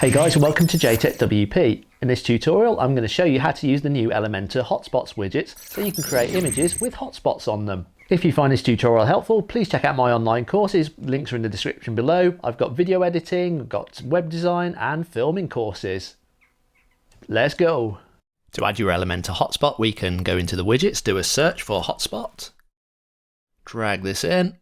Hey guys, and welcome to JTech WP. In this tutorial, I'm going to show you how to use the new Elementor Hotspots widgets so you can create images with hotspots on them. If you find this tutorial helpful, please check out my online courses. Links are in the description below. I've got video editing, I've got web design and filming courses. Let's go. To add your Elementor hotspot, we can go into the widgets, do a search for hotspot, drag this in.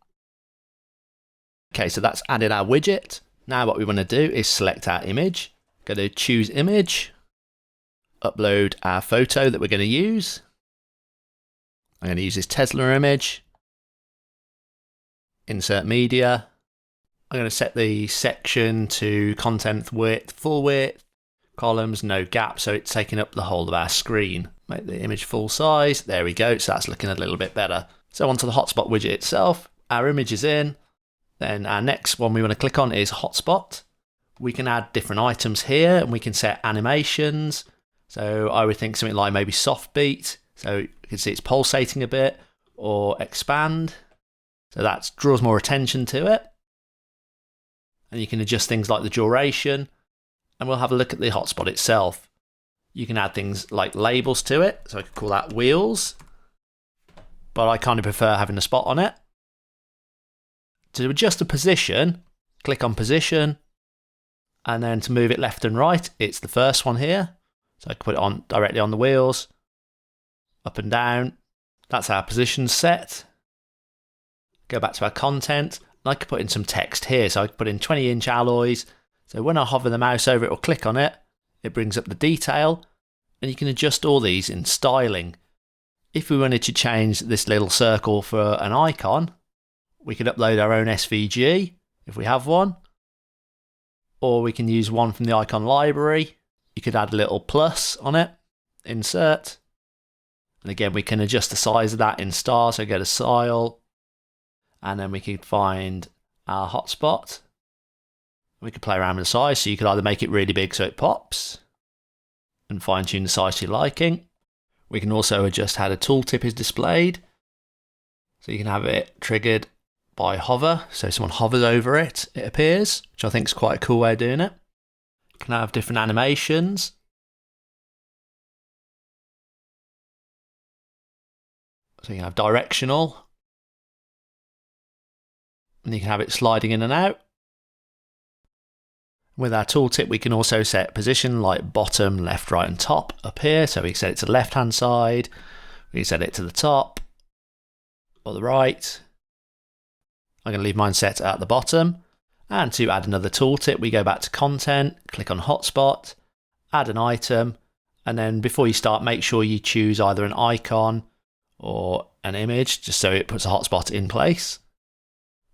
Okay, so that's added our widget. Now what we want to do is select our image, go to choose image, upload our photo that we're going to use. I'm going to use this Tesla image, insert media. I'm going to set the section to content width, full width, columns, no gap, so it's taking up the whole of our screen. Make the image full size, there we go, so that's looking a little bit better. So onto the hotspot widget itself, our image is in. Then our next one we want to click on is hotspot. We can add different items here and we can set animations. So I would think something like maybe soft beat. So you can see it's pulsating a bit, or expand. So that draws more attention to it. And you can adjust things like the duration. And we'll have a look at the hotspot itself. You can add things like labels to it. So I could call that wheels. But I kind of prefer having a spot on it. To adjust the position, click on position, and then to move it left and right, it's the first one here. So I can put it on directly on the wheels, up and down. That's our position set. Go back to our content, and I could put in some text here. So I could put in 20-inch alloys. So when I hover the mouse over it or click on it, it brings up the detail, and you can adjust all these in styling. If we wanted to change this little circle for an icon, we could upload our own SVG if we have one, or we can use one from the icon library. You could add a little plus on it, insert, and again we can adjust the size of that in star. So go to style, and then we could find our hotspot. We could play around with the size, so you could either make it really big so it pops and fine tune the size to your liking. We can also adjust how the tooltip is displayed, so you can have it triggered by hover, so someone hovers over it, it appears, which I think is quite a cool way of doing it. You can have different animations. So you can have directional, and you can have it sliding in and out. With our tooltip, we can also set position like bottom, left, right, and top up here. So we can set it to the left-hand side, we can set it to the top or the right. I'm going to leave mine set at the bottom. And to add another tooltip, we go back to content, click on hotspot, add an item, and then before you start, make sure you choose either an icon or an image, just so it puts a hotspot in place.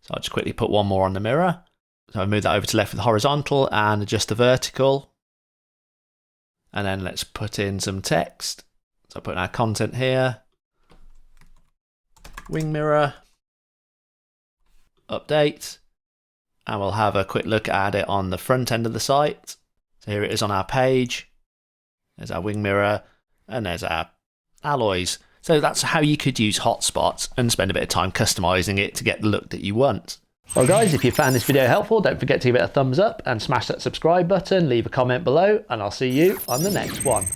So I'll just quickly put one more on the mirror. So I move that over to left with horizontal and adjust the vertical. And then let's put in some text. So I put in our content here, wing mirror, update, and we'll have a quick look at it on the front end of the site. So here it is on our page. There's our wing mirror and there's our alloys. So that's how you could use hotspots and spend a bit of time customizing it to get the look that you want. Well guys, if you found this video helpful, don't forget to give it a thumbs up and smash that subscribe button, leave a comment below, and I'll see you on the next one.